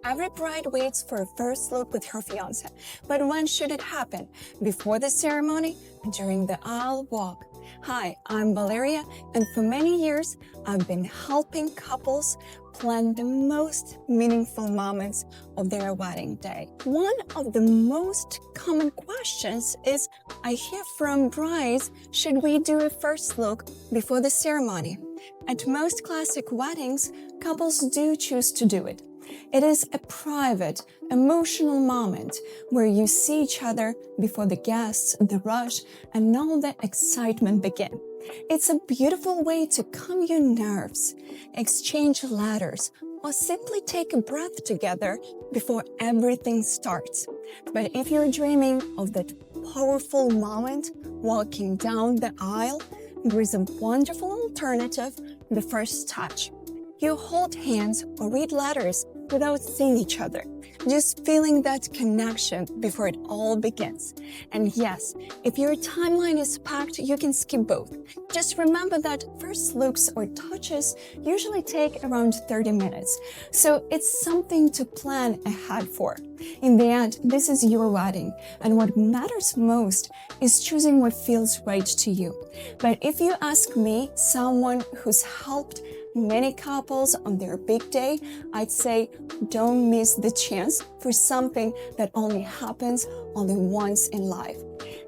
Every bride waits for a first look with her fiancé. But when should it happen? Before the ceremony? During the aisle walk? Hi, I'm Valeria, and for many years, I've been helping couples plan the most meaningful moments of their wedding day. One of the most common questions is, I hear from brides, should we do a first look before the ceremony? At most classic weddings, couples do choose to do it. It is a private, emotional moment where you see each other before the guests, the rush, and all the excitement begin. It's a beautiful way to calm your nerves, exchange letters, or simply take a breath together before everything starts. But if you're dreaming of that powerful moment walking down the aisle, there is a wonderful alternative, the first touch. You hold hands or read letters without seeing each other, just feeling that connection before it all begins. And yes, if your timeline is packed, you can skip both. Just remember that first looks or touches usually take around 30 minutes, so it's something to plan ahead for. In the end, this is your wedding, and what matters most is choosing what feels right to you. But if you ask me, someone who's helped many couples on their big day, I'd say don't miss the chance for something that only happens only once in life.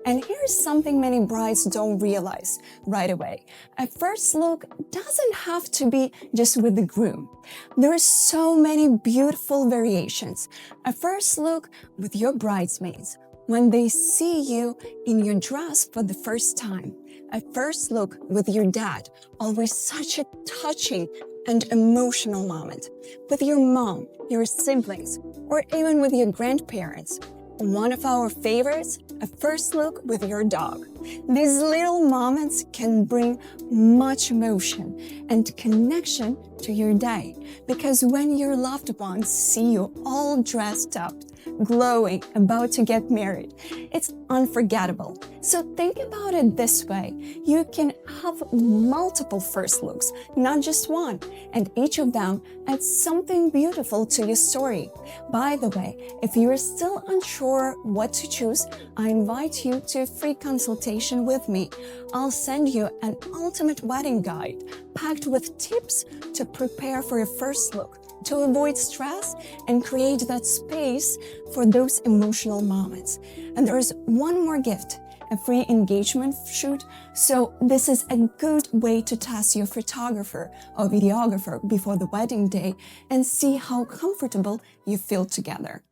And here's something many brides don't realize right away. A first look doesn't have to be just with the groom. There are so many beautiful variations. A first look with your bridesmaids, when they see you in your dress for the first time. A first look with your dad, always such a touching and emotional moment. With your mom, your siblings, or even with your grandparents. One of our favorites, a first look with your dog. These little moments can bring much emotion and connection to your day, because when your loved ones see you all dressed up, glowing, about to get married, it's unforgettable. So think about it this way. You can have multiple first looks, not just one, and each of them adds something beautiful to your story. By the way, if you are still unsure what to choose, I invite you to a free consultation with me. I'll send you an ultimate wedding guide packed with tips to prepare for a first look, to avoid stress and create that space for those emotional moments. And there's one more gift, a free engagement shoot. So this is a good way to test your photographer or videographer before the wedding day and see how comfortable you feel together.